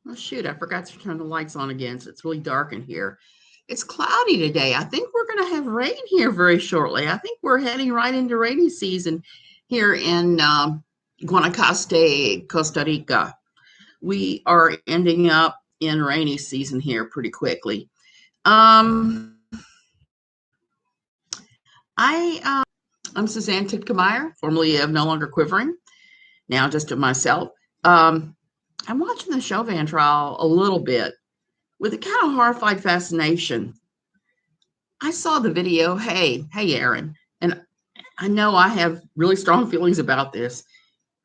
Oh, shoot, I forgot to turn the lights on again, so it's really dark in here. It's cloudy today. I think we're going to have rain here very shortly. I think we're heading right into rainy season here in Guanacaste, Costa Rica. We are ending up in rainy season here pretty quickly. Um, I'm Suzanne Tidkemeyer, formerly of No Longer Quivering, now just of myself. I'm watching the Chauvin trial a little bit with a kind of horrified fascination. I saw the video. Hey, Aaron, and I know I have really strong feelings about this,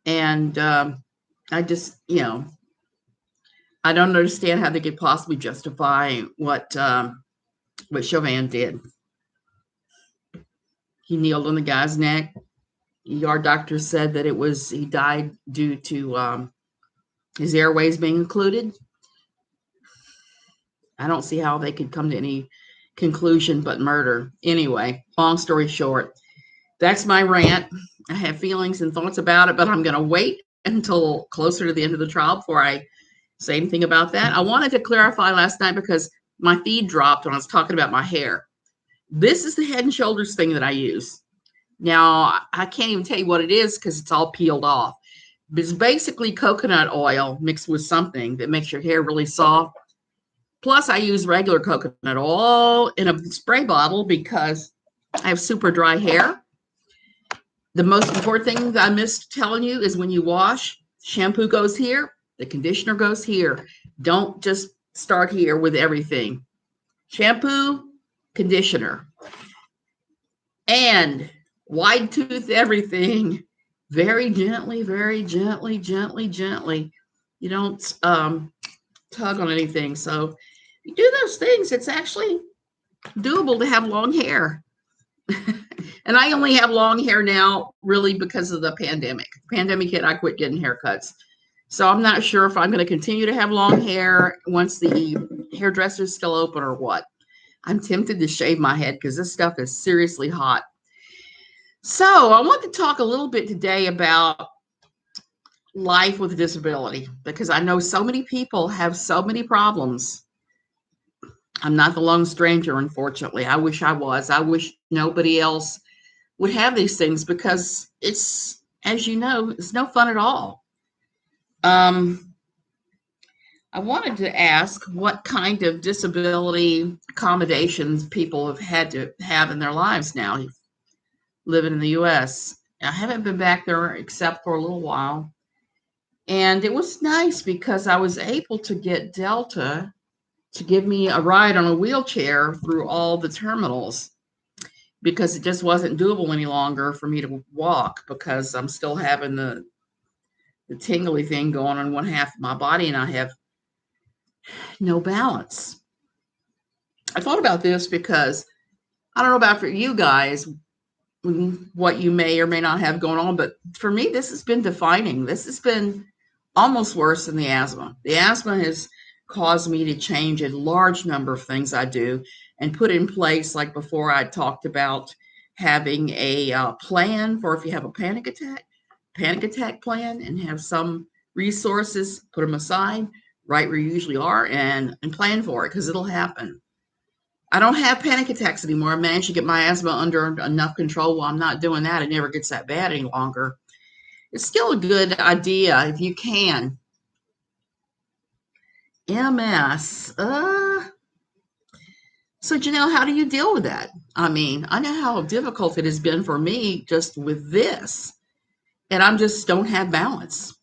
and I just, I don't understand how they could possibly justify what Chauvin did. He kneeled on the guy's neck. Our doctor said that he died due to his airways being occluded. I don't see how they could come to any conclusion but murder. Anyway, long story short, that's my rant. I have feelings and thoughts about it, but I'm going to wait until closer to the end of the trial before I say anything about that. I wanted to clarify last night because my feed dropped when I was talking about my hair. This is the Head and Shoulders thing that I use. Now, I can't even tell you what it is because it's all peeled off. It's basically coconut oil mixed with something that makes your hair really soft. Plus, I use regular coconut oil in a spray bottle because I have super dry hair. The most important thing that I missed telling you is when you wash, shampoo goes here, the conditioner goes here. Don't just start here with everything. Shampoo, conditioner, and wide tooth everything. Very gently, very gently, gently, gently. You don't tug on anything. So you do those things, it's actually doable to have long hair. And I only have long hair now really because of the pandemic. Pandemic hit, I quit getting haircuts. So I'm not sure if I'm going to continue to have long hair once the hairdresser is still open or what. I'm tempted to shave my head because this stuff is seriously hot. So I want to talk a little bit today about life with a disability because I know so many people have so many problems. I'm not the lone stranger, unfortunately. I wish I was. I wish nobody else would have these things because it's, as you know, it's no fun at all. I wanted to ask what kind of disability accommodations people have had to have in their lives now, living in the U.S. I haven't been back there except for a little while. And it was nice because I was able to get Delta to give me a ride on a wheelchair through all the terminals because it just wasn't doable any longer for me to walk because I'm still having the tingly thing going on one half of my body and I have no balance. I thought about this because I don't know about for you guys what you may or may not have going on, but for me, this has been defining. This has been almost worse than the asthma. The asthma has caused me to change a large number of things I do and put in place, like before I talked about having a plan for if you have a panic attack plan and have some resources, put them aside right where you usually are and plan for it because it'll happen. I don't have panic attacks anymore. I managed to get my asthma under enough control while I'm not doing that. It never gets that bad any longer. It's still a good idea if you can. MS. So Janelle, how do you deal with that? I mean, I know how difficult it has been for me just with this, and I just don't have balance.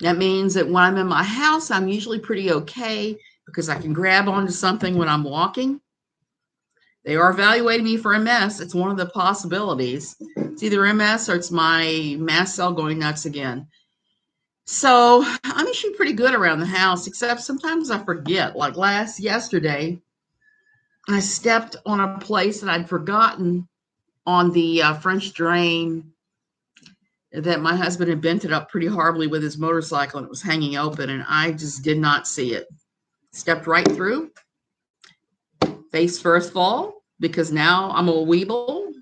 That means that when I'm in my house, I'm usually pretty okay because I can grab onto something when I'm walking. They are evaluating me for MS. It's one of the possibilities. It's either MS or it's my mast cell going nuts again. So I'm usually pretty good around the house, except sometimes I forget. Like yesterday, I stepped on a place that I'd forgotten on the French drain that my husband had bent it up pretty horribly with his motorcycle and it was hanging open and I just did not see it. Stepped right through, face first fall, because now I'm a weeble,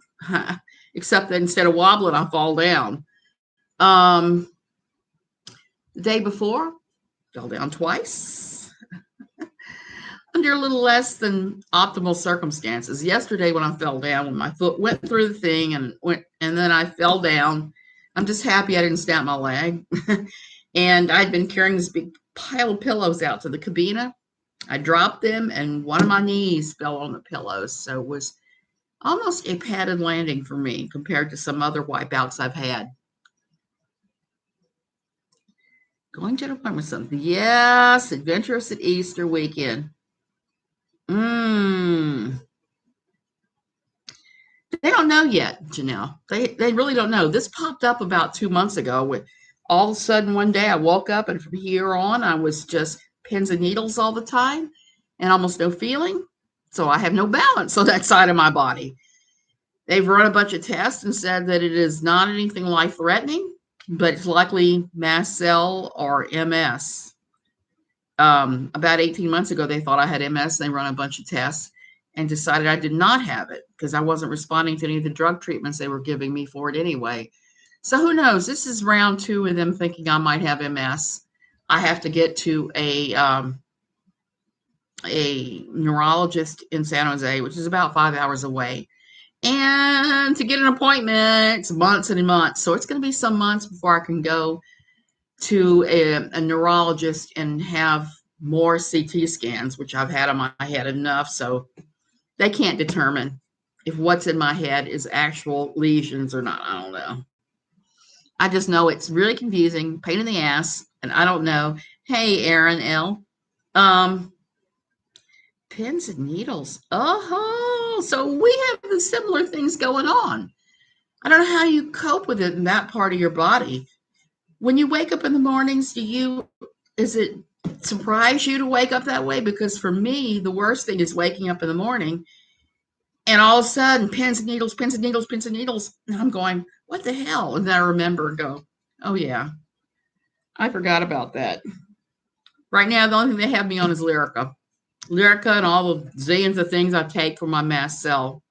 except that instead of wobbling, I fall down. The day before, Fell down twice under a little less than optimal circumstances. Yesterday, when I fell down, when my foot went through the thing and then I fell down, I'm just happy I didn't snap my leg. And I'd been carrying this big pile of pillows out to the cabina. I dropped them, and one of my knees fell on the pillows. So it was almost a padded landing for me compared to some other wipeouts I've had. Going to an appointment with something. Yes, adventurous at Easter weekend. They don't know yet, Janelle. They really don't know. This popped up about 2 months ago. With all of a sudden one day I woke up, and from here on I was just pins and needles all the time and almost no feeling. So I have no balance on that side of my body. They've run a bunch of tests and said that it is not anything life-threatening, but it's likely mast cell or MS. About 18 months ago, they thought I had MS. They run a bunch of tests and decided I did not have it because I wasn't responding to any of the drug treatments they were giving me for it anyway. So who knows? This is round 2 of them thinking I might have MS. I have to get to a neurologist in San Jose, which is about 5 hours away. And to get an appointment, it's months and months. So it's going to be some months before I can go to a neurologist and have more CT scans, which I've had on my head enough. So they can't determine if what's in my head is actual lesions or not. I don't know. I just know it's really confusing, pain in the ass, and I don't know. Hey, Aaron L. Pins and needles. Oh, so we have the similar things going on. I don't know how you cope with it in that part of your body. When you wake up in the mornings, is it surprise you to wake up that way? Because for me, the worst thing is waking up in the morning and all of a sudden pins and needles, pins and needles, pins and needles. And I'm going, what the hell? And then I remember and go, oh yeah, I forgot about that. Right now, the only thing they have me on is Lyrica and all the zillions of things I take for my mast cell.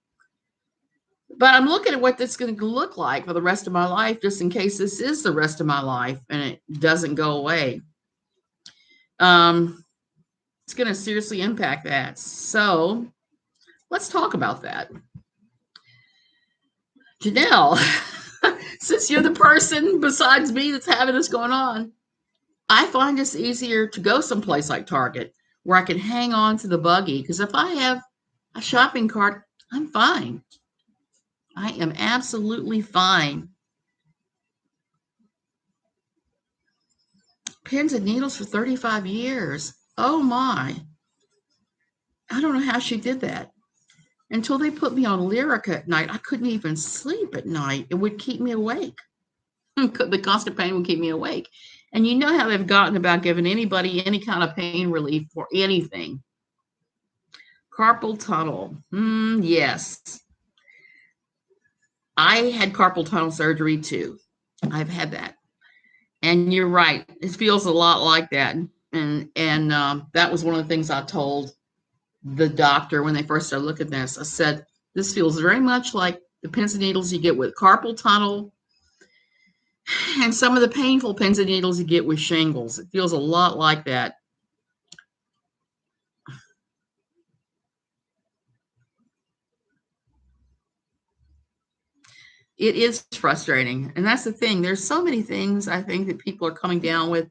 But I'm looking at what this is going to look like for the rest of my life, just in case this is the rest of my life and it doesn't go away. It's going to seriously impact that. So let's talk about that. Janelle, since you're the person besides me that's having this going on, I find it's easier to go someplace like Target where I can hang on to the buggy, because if I have a shopping cart, I'm fine. I am absolutely fine. Pins and needles for 35 years. Oh my. I don't know how she did that. Until they put me on Lyrica at night, I couldn't even sleep at night. It would keep me awake. The constant pain would keep me awake. And you know how they've gotten about giving anybody any kind of pain relief for anything. Carpal tunnel. Yes. I had carpal tunnel surgery too. I've had that. And you're right. It feels a lot like that. And that was one of the things I told the doctor when they first started looking at this. I said, this feels very much like the pins and needles you get with carpal tunnel and some of the painful pins and needles you get with shingles. It feels a lot like that. It is frustrating. And that's the thing. There's so many things I think that people are coming down with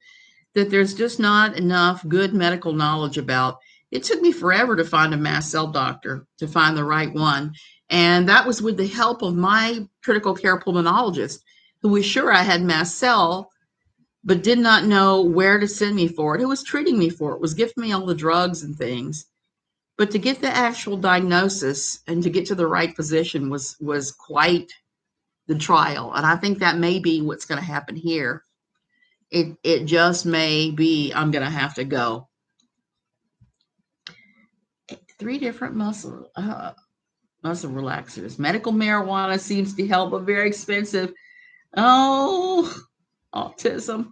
that there's just not enough good medical knowledge about. It took me forever to find a mast cell doctor, to find the right one. And that was with the help of my critical care pulmonologist, who was sure I had mast cell, but did not know where to send me for it, who was treating me for it, was giving me all the drugs and things. But to get the actual diagnosis and to get to the right physician was quite the trial. And I think that may be what's going to happen here. It just may be I'm going to have to go. 3 different muscle relaxers. Medical marijuana seems to help, but very expensive. Oh, autism.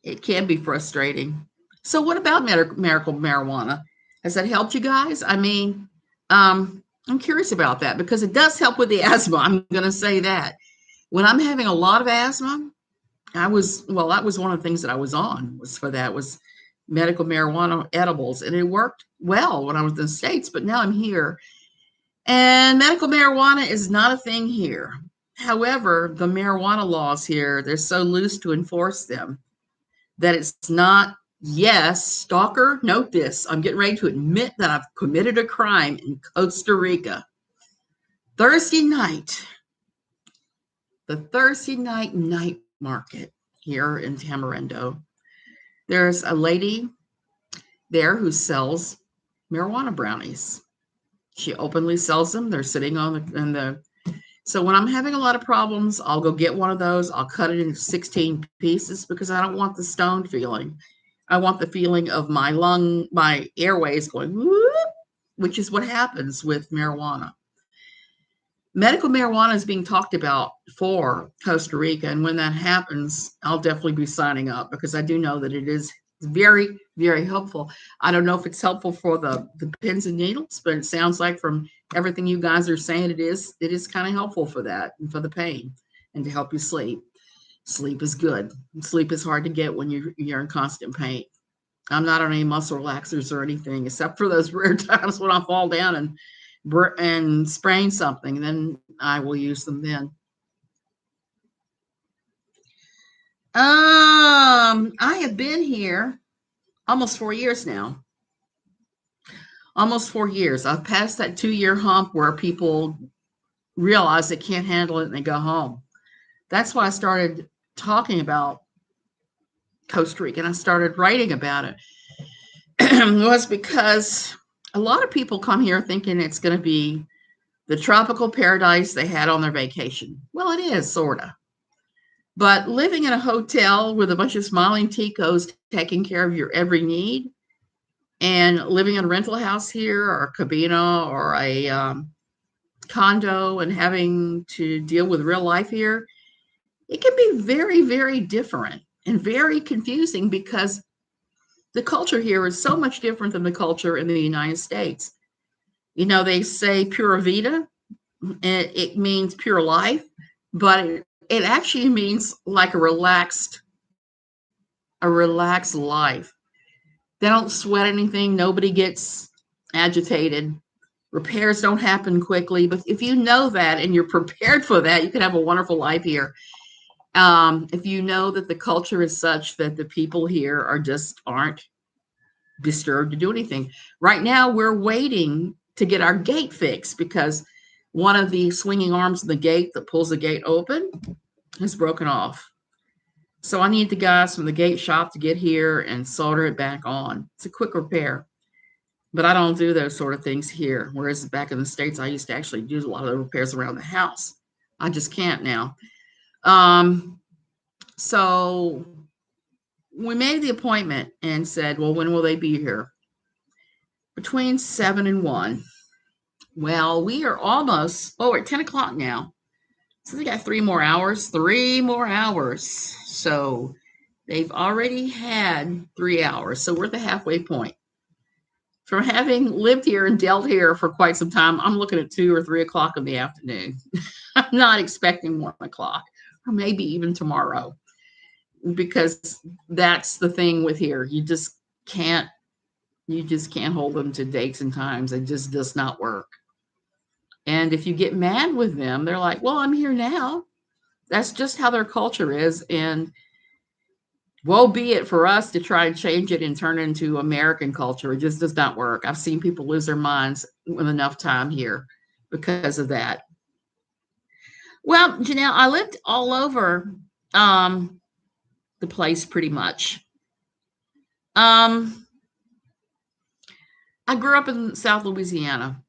It can be frustrating. So what about medical marijuana? Has that helped you guys? I mean, I'm curious about that because it does help with the asthma. I'm going to say that. When I'm having a lot of asthma, that was one of the things that I was on was for that was medical marijuana edibles. And it worked well when I was in the States, but now I'm here. And medical marijuana is not a thing here. However, the marijuana laws here, they're so loose to enforce them that it's not, yes, stalker, note this. I'm getting ready to admit that I've committed a crime in Costa Rica. Thursday night, the Thursday night market here in Tamarindo. There's a lady there who sells marijuana brownies. She openly sells them. They're sitting so when I'm having a lot of problems, I'll go get one of those. I'll cut it into 16 pieces because I don't want the stoned feeling. I want the feeling of my airways going, whoop, which is what happens with marijuana. Medical marijuana is being talked about for Costa Rica. And when that happens, I'll definitely be signing up because I do know that it is very, very helpful. I don't know if it's helpful for the pins and needles, but it sounds like from everything you guys are saying, it is kind of helpful for that and for the pain and to help you sleep. Sleep is good. Sleep is hard to get when you're in constant pain. I'm not on any muscle relaxers or anything, except for those rare times when I fall down and sprain something, then I will use them then. I have been here almost 4 years now. Almost 4 years. I've passed that 2-year hump where people realize they can't handle it and they go home. That's why I started talking about Costa Rica and I started writing about it. Was because a lot of people come here thinking it's going to be the tropical paradise they had on their vacation. Well, it is, sort of. But living in a hotel with a bunch of smiling ticos taking care of your every need, and living in a rental house here or a cabina or a condo and having to deal with real life here, it can be very, very different and very confusing because the culture here is so much different than the culture in the United States. You know, they say pura vida, and it means pure life, but it actually means like a relaxed life. They don't sweat anything. Nobody gets agitated. Repairs don't happen quickly. But if you know that and you're prepared for that, you can have a wonderful life here. If you know that the culture is such that the people here aren't disturbed to do anything. Right now, we're waiting to get our gate fixed because one of the swinging arms of the gate that pulls the gate open has broken off. So I need the guys from the gate shop to get here and solder it back on. It's a quick repair, but I don't do those sort of things here. Whereas back in the States, I used to actually do a lot of the repairs around the house. I just can't now. So we made the appointment and said, well, when will they be here? Between 7 and 1. Well, we are almost, we're at 10 o'clock now. So they got 3 more hours. So they've already had 3 hours. So we're at the halfway point. From having lived here and dealt here for quite some time, I'm looking at 2 or 3 o'clock in the afternoon. I'm not expecting 1 o'clock or maybe even tomorrow, because that's the thing with here. You just can't hold them to dates and times. It just does not work. And if you get mad with them, they're like, well, I'm here now. That's just how their culture is. And woe be it for us to try and change it and turn it into American culture. It just does not work. I've seen people lose their minds with enough time here because of that. Well, Janelle, I lived all over the place pretty much. I grew up in South Louisiana.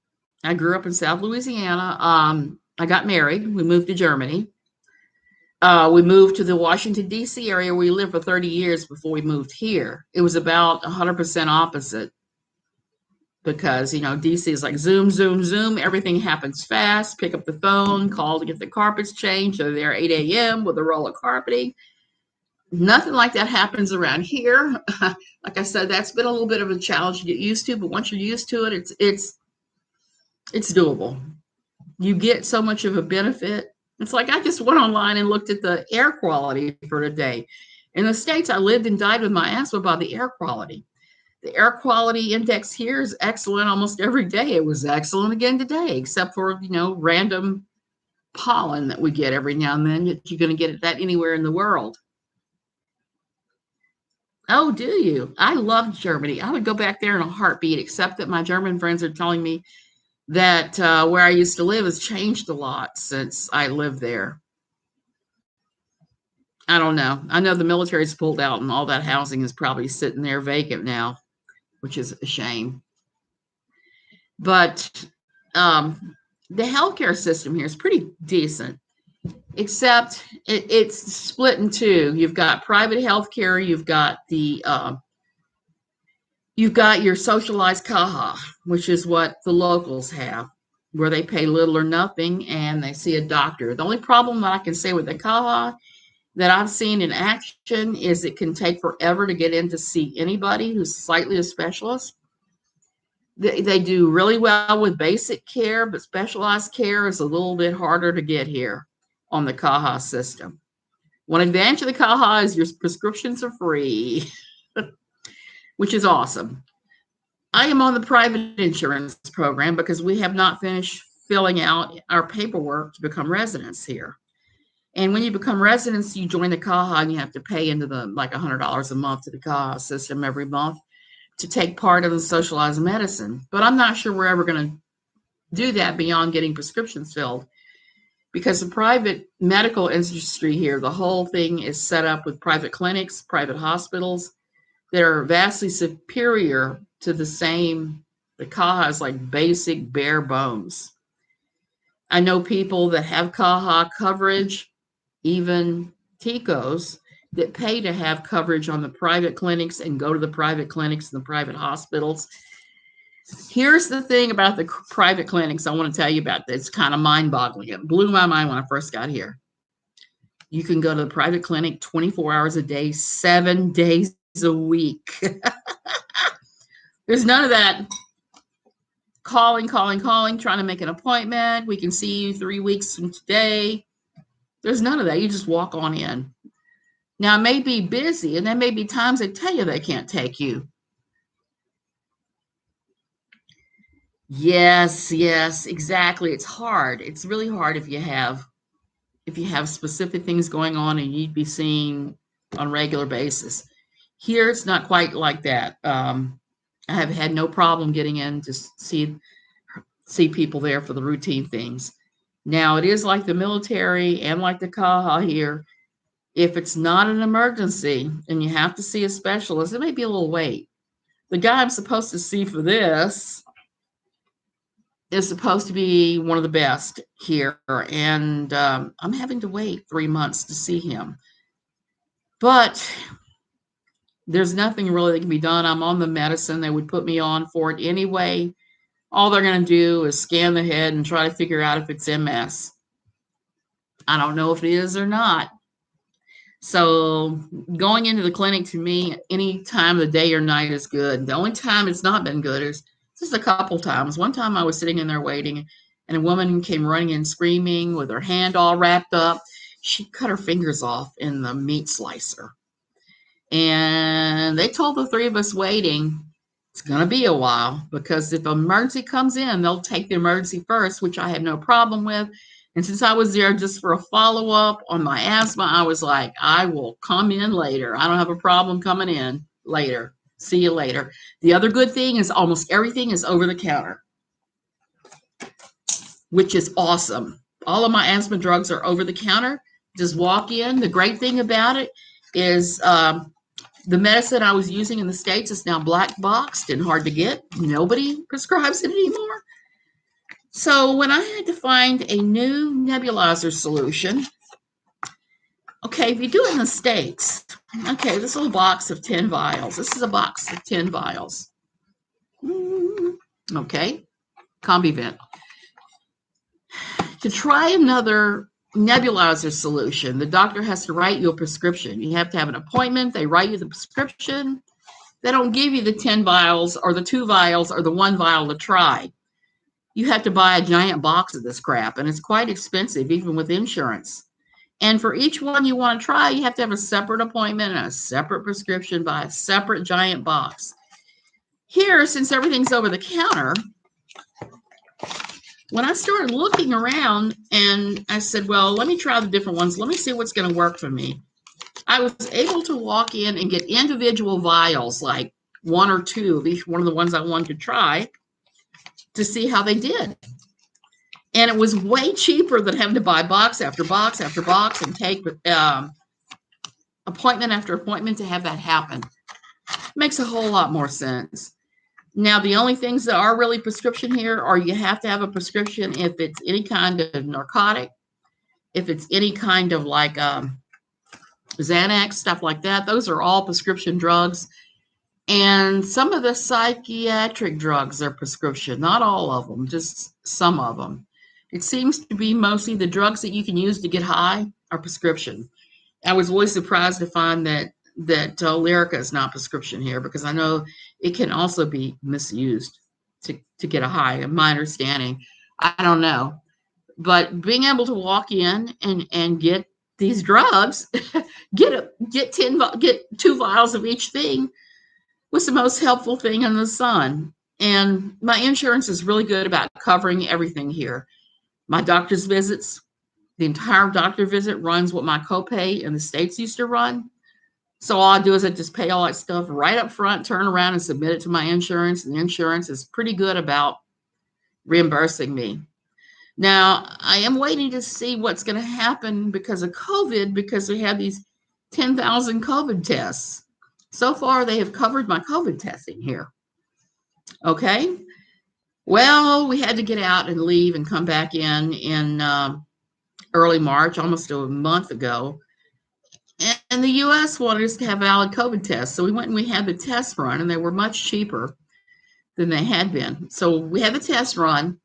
I got married. We moved to Germany. We moved to the Washington, D.C. area where we lived for 30 years before we moved here. It was about 100% opposite because, D.C. is like zoom, zoom, zoom. Everything happens fast. Pick up the phone, call to get the carpets changed. They're there 8 a.m. with a roll of carpeting. Nothing like that happens around here. Like I said, that's been a little bit of a challenge to get used to, but once you're used to it, it's doable. You get so much of a benefit It's like I just went online and looked at the air quality for today. In the States, I lived and died with my asthma by the air quality. The air quality index here is excellent almost every day. It was excellent again today, except for, random pollen that we get every now and then. You're going to get that anywhere in the world. Oh, do you? I love Germany. I would go back there in a heartbeat, except that my German friends are telling me that where I used to live has changed a lot since I lived there. I don't know. I know the military's pulled out and all that housing is probably sitting there vacant now, which is a shame. But the healthcare system here is pretty decent, except it's split in two. You've got private healthcare, you've got your socialized CAHA, which is what the locals have, where they pay little or nothing and they see a doctor. The only problem that I can say with the CAHA that I've seen in action is it can take forever to get in to see anybody who's slightly a specialist. They do really well with basic care, but specialized care is a little bit harder to get here on the CAHA system. One advantage of the CAHA is your prescriptions are free, which is awesome. I am on the private insurance program because we have not finished filling out our paperwork to become residents here. And when you become residents, you join the CAHA and you have to pay into the like $100 a month to the CAHA system every month to take part in the socialized medicine. But I'm not sure we're ever going to do that beyond getting prescriptions filled, because the private medical industry here, the whole thing is set up with private clinics, private hospitals that are vastly superior to the CAHA is like basic bare bones. I know people that have CAHA coverage, even TICOs, that pay to have coverage on the private clinics and go to the private clinics and the private hospitals. Here's the thing about the private clinics I want to tell you about that's kind of mind-boggling. It blew my mind when I first got here. You can go to the private clinic 24 hours a day, 7 days a week. There's none of that calling, trying to make an appointment. We can see you 3 weeks from today. There's none of that. You just walk on in. Now, it may be busy, and there may be times they tell you they can't take you. Yes, exactly. It's hard. It's really hard if you have specific things going on and you'd be seen on a regular basis. Here, it's not quite like that. I have had no problem getting in to see people there for the routine things. Now, it is like the military and like the CAHA here. If it's not an emergency and you have to see a specialist, it may be a little wait. The guy I'm supposed to see for this is supposed to be one of the best here, and I'm having to wait 3 months to see him. But there's nothing really that can be done. I'm on the medicine. They would put me on for it anyway. All they're going to do is scan the head and try to figure out if it's MS. I don't know if it is or not. So going into the clinic, to me, any time of the day or night is good. The only time it's not been good is just a couple times. One time I was sitting in there waiting, and a woman came running in screaming with her hand all wrapped up. She cut her fingers off in the meat slicer. And they told the three of us waiting, it's going to be a while, because if an emergency comes in, they'll take the emergency first, which I had no problem with. And since I was there just for a follow-up on my asthma, I was like, I will come in later. I don't have a problem coming in later. See you later. The other good thing is almost everything is over the counter, which is awesome. All of my asthma drugs are over the counter. Just walk in. The great thing about it is the medicine I was using in the States is now black boxed and hard to get. Nobody prescribes it anymore. So when I had to find a new nebulizer solution, okay, if you do it in the States, okay, this little box of 10 vials. This is a box of 10 vials. Okay, CombiVent. To try another nebulizer solution, the doctor has to write you a prescription. You have to have an appointment. They write you the prescription. They don't give you the 10 vials or the 2 vials or the 1 vial to try. you have to buy a giant box of this crap, and it's quite expensive, even with insurance. And for each one you want to try, you have to have a separate appointment and a separate prescription by a separate giant box. Here, since everything's over the counter, when I started looking around and I said, well, let me try the different ones. Let me see what's going to work for me. I was able to walk in and get individual vials, like one or two of each one of the ones I wanted to try, to see how they did. And it was way cheaper than having to buy box after box after box and take appointment after appointment to have that happen. Makes a whole lot more sense. Now, the only things that are really prescription here are you have to have a prescription if it's any kind of narcotic, if it's any kind of like Xanax, stuff like that. Those are all prescription drugs. And some of the psychiatric drugs are prescription, not all of them, just some of them. It seems to be mostly the drugs that you can use to get high are prescription. I was always surprised to find that Lyrica is not prescription here, because I know it can also be misused to get a high, in my understanding. I don't know. But being able to walk in and get these drugs, get 2 vials of each thing, was the most helpful thing in the sun. And my insurance is really good about covering everything here. My doctor's visits, the entire doctor visit runs what my copay in the States used to run. So all I do is I just pay all that stuff right up front, turn around and submit it to my insurance. And the insurance is pretty good about reimbursing me. Now, I am waiting to see what's going to happen because of COVID, because we have these 10,000 COVID tests. So far, they have covered my COVID testing here. Okay. Well, we had to get out and leave and come back in early March, almost a month ago. And the U.S. wanted us to have valid COVID tests. So we went and we had the test run, and they were much cheaper than they had been. So we had the test run.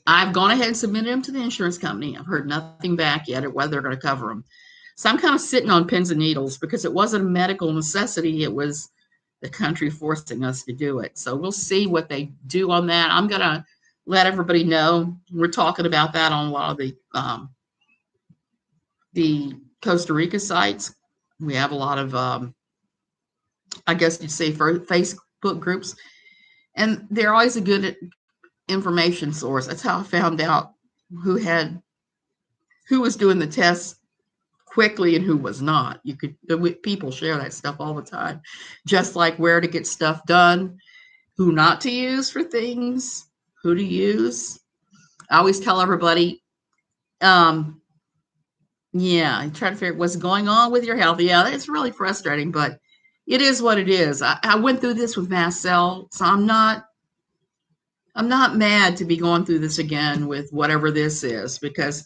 I've gone ahead and submitted them to the insurance company. I've heard nothing back yet or whether they're going to cover them. So I'm kind of sitting on pins and needles because it wasn't a medical necessity. It was the country forcing us to do it. So we'll see what they do on that. I'm going to let everybody know. We're talking about that on a lot of the Costa Rica sites. We have a lot of, I guess you'd say, Facebook groups. And they're always a good information source. That's how I found out who was doing the tests quickly and who was not. People share that stuff all the time, just like where to get stuff done, who not to use for things, who to use. I always tell everybody, I try to figure out what's going on with your health. Yeah, it's really frustrating, but it is what it is. I went through this with mast cell, so I'm not mad to be going through this again with whatever this is, because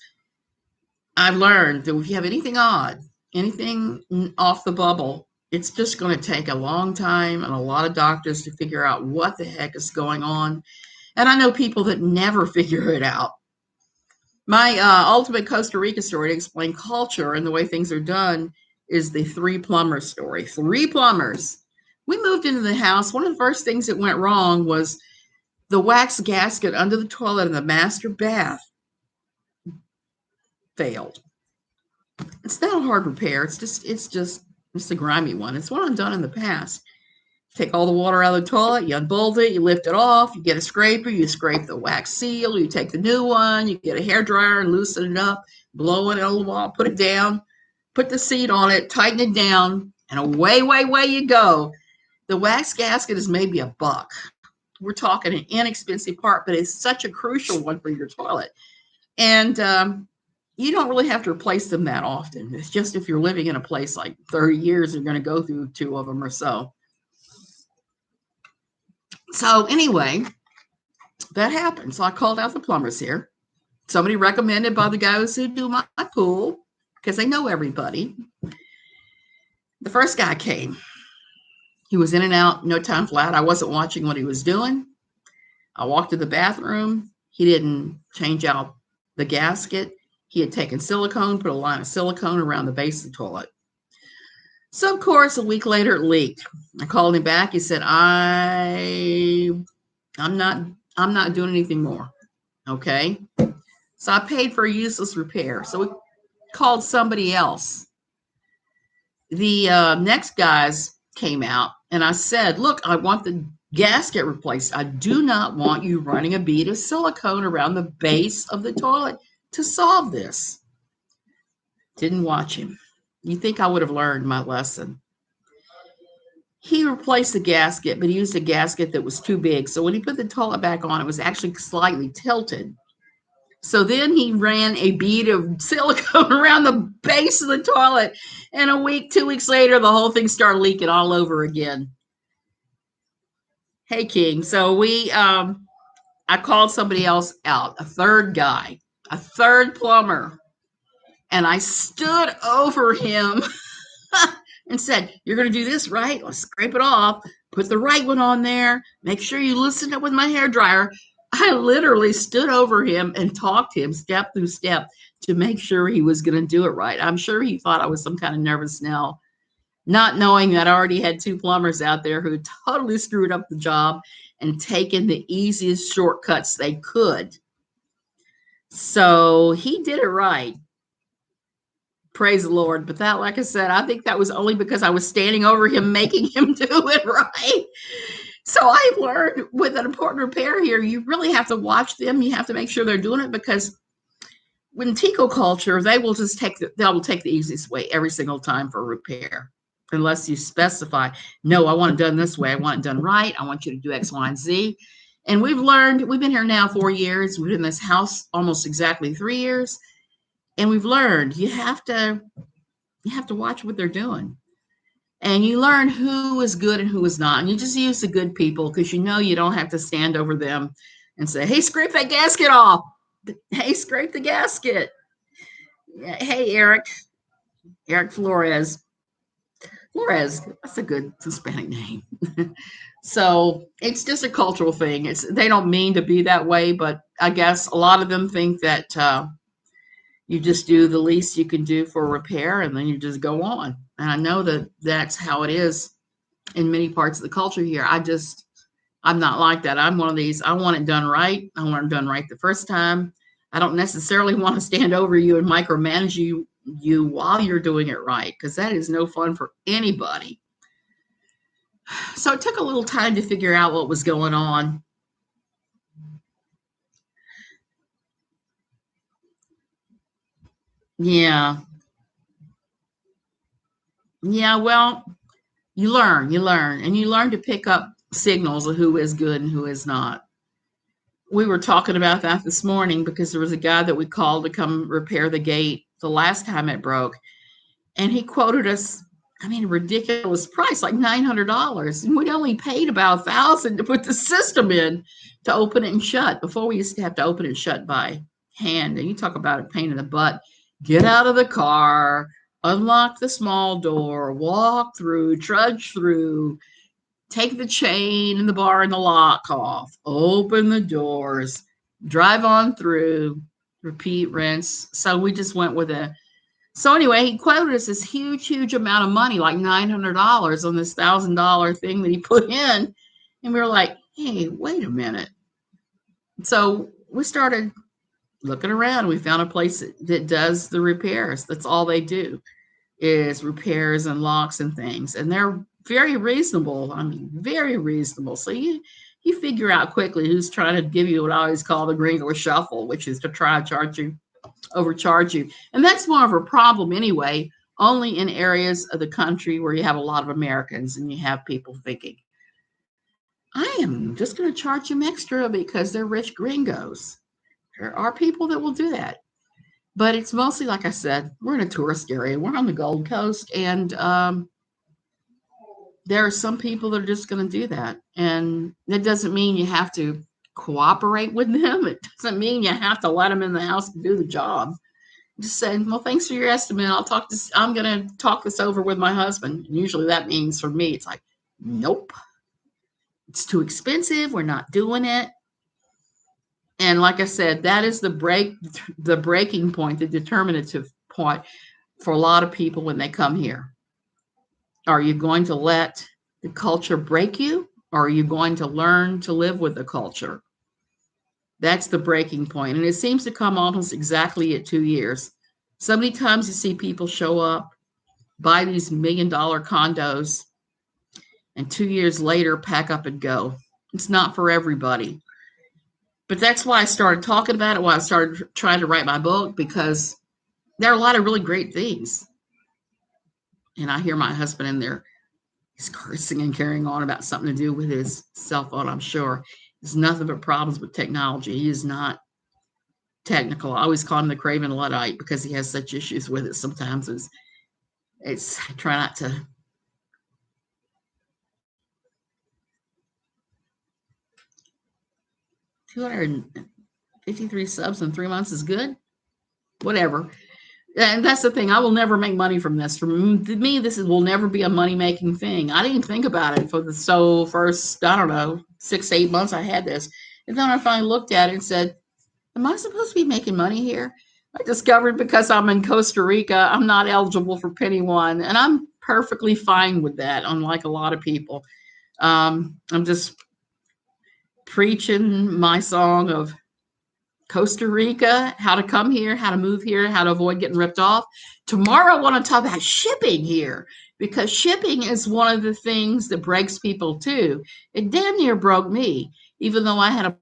I've learned that if you have anything odd, anything off the bubble, it's just going to take a long time and a lot of doctors to figure out what the heck is going on. And I know people that never figure it out. My ultimate Costa Rica story to explain culture and the way things are done is the 3 plumbers story. 3 plumbers. We moved into the house. One of the first things that went wrong was the wax gasket under the toilet in the master bath failed. It's not a hard repair. It's just a grimy one. It's one I've done in the past. Take all the water out of the toilet, you unbolt it, you lift it off, you get a scraper, you scrape the wax seal, you take the new one, you get a hairdryer and loosen it up, blow it a little while, put it down, put the seat on it, tighten it down, and away you go. The wax gasket is maybe $1. We're talking an inexpensive part, but it's such a crucial one for your toilet. And you don't really have to replace them that often. It's just if you're living in a place like 30 years, you're going to go through 2 of them or so. So anyway, that happened. So I called out the plumbers here. Somebody recommended by the guys who do my pool, because they know everybody. The first guy came. He was in and out, no time flat. I wasn't watching what he was doing. I walked to the bathroom. He didn't change out the gasket. He had taken silicone, put a line of silicone around the base of the toilet. So, of course, a week later, it leaked. I called him back. He said, I'm not doing anything more. Okay. So I paid for a useless repair. So we called somebody else. The next guys came out and I said, look, I want the gasket replaced. I do not want you running a bead of silicone around the base of the toilet to solve this. Didn't watch him. You think I would have learned my lesson? He replaced the gasket, but he used a gasket that was too big. So when he put the toilet back on, it was actually slightly tilted. So then he ran a bead of silicone around the base of the toilet. And a week, 2 weeks later, the whole thing started leaking all over again. Hey, King. So I called somebody else out, a third guy, a third plumber. And I stood over him and said, you're going to do this, right? Let's scrape it off. Put the right one on there. Make sure you loosen it with my hair dryer. I literally stood over him and talked to him step through step to make sure he was going to do it right. I'm sure he thought I was some kind of nervous Nell, not knowing that I already had two plumbers out there who totally screwed up the job and taken the easiest shortcuts they could. So he did it right. Praise the Lord. But that, like I said, I think that was only because I was standing over him, making him do it right. So I learned with an important repair here, you really have to watch them. You have to make sure they're doing it, because when Tico culture, they will take the easiest way every single time for repair, unless you specify, no, I want it done this way. I want it done right. I want you to do X, Y, and Z. And we've been here now 4 years. We've been in this house almost exactly 3 years. And we've learned you have to watch what they're doing. And you learn who is good and who is not. And you just use the good people, because you don't have to stand over them and say, hey, scrape that gasket off. Hey, scrape the gasket. Hey, Eric Flores. Flores, that's a good Hispanic name. So it's just a cultural thing. They don't mean to be that way, but I guess a lot of them think that you just do the least you can do for repair, and then you just go on. And I know that that's how it is in many parts of the culture here. I'm not like that. I'm one of these, I want it done right. I want it done right the first time. I don't necessarily want to stand over you and micromanage you while you're doing it right, because that is no fun for anybody. So it took a little time to figure out what was going on. Yeah. Yeah, well, you learn, and you learn to pick up signals of who is good and who is not. We were talking about that this morning, because there was a guy that we called to come repair the gate the last time it broke. And he quoted us, I mean, a ridiculous price, like $900. And we'd only paid about $1,000 to put the system in to open it and shut. Before, we used to have to open it and shut by hand. And you talk about a pain in the butt. Get out of the car, unlock the small door, walk through, trudge through, take the chain and the bar and the lock off, open the doors, drive on through, repeat, rinse. So we just went with it. So anyway, he quoted us this huge amount of money, like $900 on this $1,000 thing that he put in. And we were like, hey, wait a minute. So we started looking around. We found a place that does the repairs. That's all they do, is repairs and locks and things. And they're very reasonable. I mean, very reasonable. So you figure out quickly who's trying to give you what I always call the gringo shuffle, which is to try to overcharge you. And that's more of a problem anyway, only in areas of the country where you have a lot of Americans and you have people thinking, I am just going to charge them extra because they're rich gringos. There are people that will do that. But it's mostly, like I said, we're in a tourist area. We're on the Gold Coast, and there are some people that are just going to do that. And that doesn't mean you have to cooperate with them. It doesn't mean you have to let them in the house to do the job. Just saying, well, thanks for your estimate. I'm going to talk this over with my husband. And usually that means, for me, it's like, nope, it's too expensive. We're not doing it. And like I said, that is the breaking point, the determinative point for a lot of people when they come here. Are you going to let the culture break you, or are you going to learn to live with the culture? That's the breaking point. And it seems to come almost exactly at 2 years. So many times you see people show up, buy these $1 million condos, and 2 years later pack up and go. It's not for everybody. But that's why I started talking about it, why I started trying to write my book, because there are a lot of really great things. And I hear my husband in there, he's cursing and carrying on about something to do with his cell phone, I'm sure. There's nothing but problems with technology. He is not technical. I always call him the Craven Luddite because he has such issues with it sometimes. It's I try not to. 253 subs in 3 months is good. Whatever. And that's the thing. I will never make money from this. For me, will never be a money making thing. I didn't think about it for the first, I don't know, 6 to 8 months I had this. And then I finally looked at it and said, am I supposed to be making money here? I discovered because I'm in Costa Rica, I'm not eligible for penny one. And I'm perfectly fine with that, unlike a lot of people. I'm just preaching my song of Costa Rica, how to come here, how to move here, how to avoid getting ripped off. Tomorrow, I want to talk about shipping here, because shipping is one of the things that breaks people too. It damn near broke me, even though I had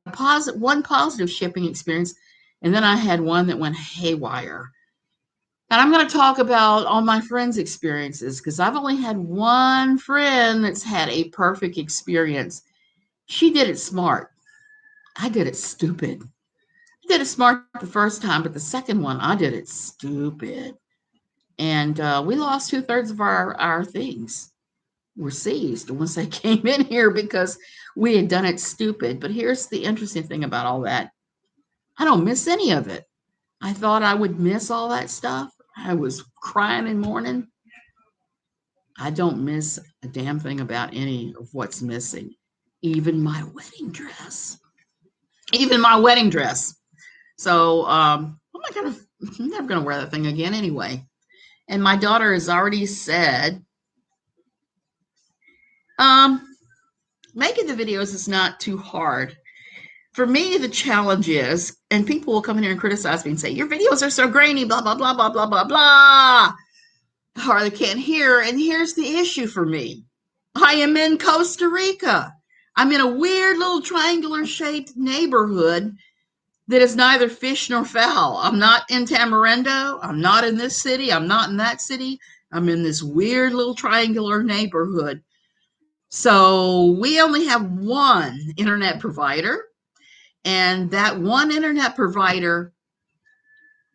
one positive shipping experience, and then I had one that went haywire. And I'm going to talk about all my friends' experiences, because I've only had one friend that's had a perfect experience. She did it smart. I did it stupid. Did it smart the first time, but the second one, I did it stupid. And we lost 2/3 of our things were seized once they came in here because we had done it stupid. But here's the interesting thing about all that. I don't miss any of it. I thought I would miss all that stuff. I was crying and mourning. I don't miss a damn thing about any of what's missing. Even my wedding dress. Even my wedding dress. So I'm never gonna wear that thing again anyway. And my daughter has already said, making the videos is not too hard. For me, the challenge is, and people will come in here and criticize me and say, your videos are so grainy, blah, blah, blah, blah, blah, blah, blah, or they can't hear. And here's the issue for me. I am in Costa Rica. I'm in a weird little triangular shaped neighborhood that is neither fish nor fowl. I'm not in Tamarindo. I'm not in this city. I'm not in that city. I'm in this weird little triangular neighborhood. So we only have one internet provider, and that one internet provider,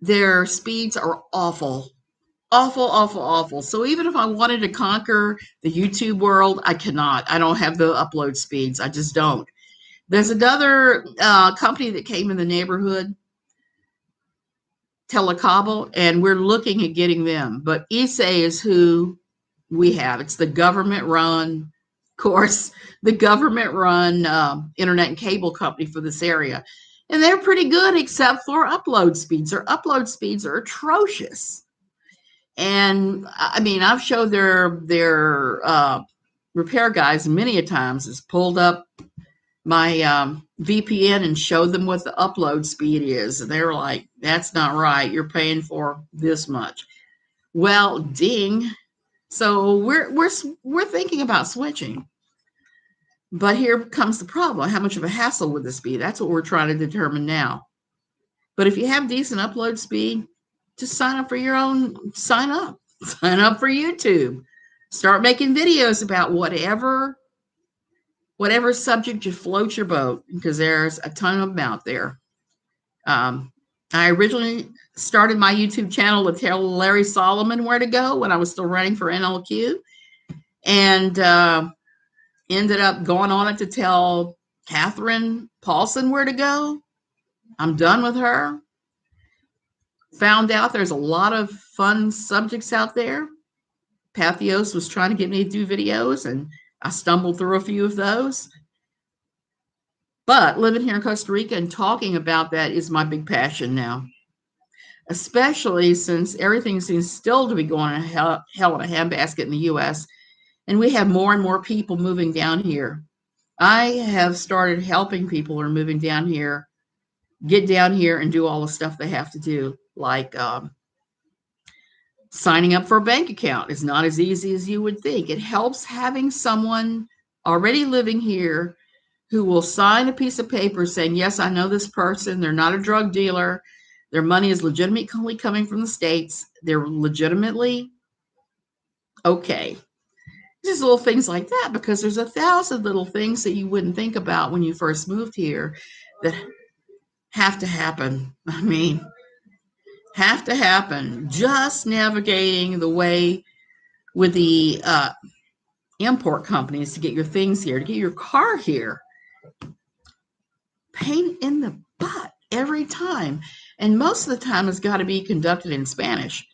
their speeds are awful. Awful, awful, awful. So even if I wanted to conquer the YouTube world, I cannot. I don't have the upload speeds. I just don't. There's another company that came in the neighborhood, Telecable, and we're looking at getting them. But ISE is who we have. It's the government-run, of course, the government-run internet and cable company for this area. And they're pretty good except for upload speeds. Their upload speeds are atrocious. And I mean, I've showed their repair guys many a times has pulled up my VPN and showed them what the upload speed is. And they're like, that's not right. You're paying for this much. Well, ding. So we're thinking about switching. But here comes the problem. How much of a hassle would this be? That's what we're trying to determine now. But if you have decent upload speed, just sign up for your own, sign up for YouTube. Start making videos about whatever subject you float your boat, because there's a ton of them out there. I originally started my YouTube channel to tell Larry Solomon where to go when I was still running for NLQ, and ended up going on it to tell Catherine Paulson where to go. I'm done with her. Found out there's a lot of fun subjects out there. Pathos was trying to get me to do videos, and I stumbled through a few of those. But living here in Costa Rica and talking about that is my big passion now, especially since everything seems still to be going to hell in a handbasket in the U.S., and we have more and more people moving down here. I have started helping people who are moving down here get down here and do all the stuff they have to do, like signing up for a bank account is not as easy as you would think. It helps having someone already living here who will sign a piece of paper saying, yes, I know this person. They're not a drug dealer. Their money is legitimately coming from the States. They're legitimately okay. Just little things like that, because there's 1,000 little things that you wouldn't think about when you first moved here that have to happen. I mean, have to happen. Just navigating the way with the import companies to get your things here, to get your car here. Pain in the butt every time. And most of the time it's got to be conducted in Spanish.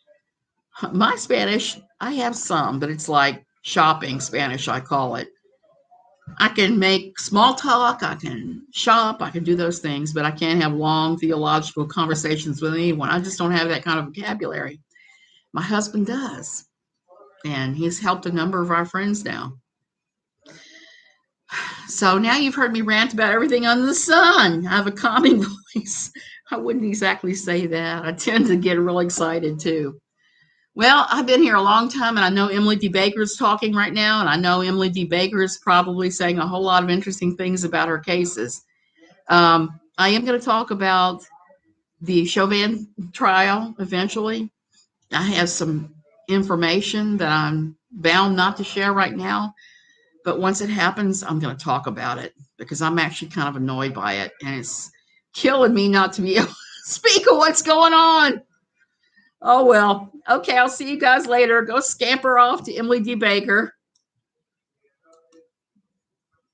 My Spanish, I have some, but it's like shopping Spanish, I call it. I can make small talk, I can shop, I can do those things, but I can't have long theological conversations with anyone. I just don't have that kind of vocabulary. My husband does, and he's helped a number of our friends now. So now you've heard me rant about everything under the sun. I have a calming voice. I wouldn't exactly say that. I tend to get real excited too. Well, I've been here a long time, and I know Emily D. Baker's talking right now, and I know Emily D. Baker is probably saying a whole lot of interesting things about her cases. I am going to talk about the Chauvin trial eventually. I have some information that I'm bound not to share right now, but once it happens, I'm going to talk about it because I'm actually kind of annoyed by it, and it's killing me not to be able to speak of what's going on. Oh, well. Okay, I'll see you guys later. Go scamper off to Emily D. Baker.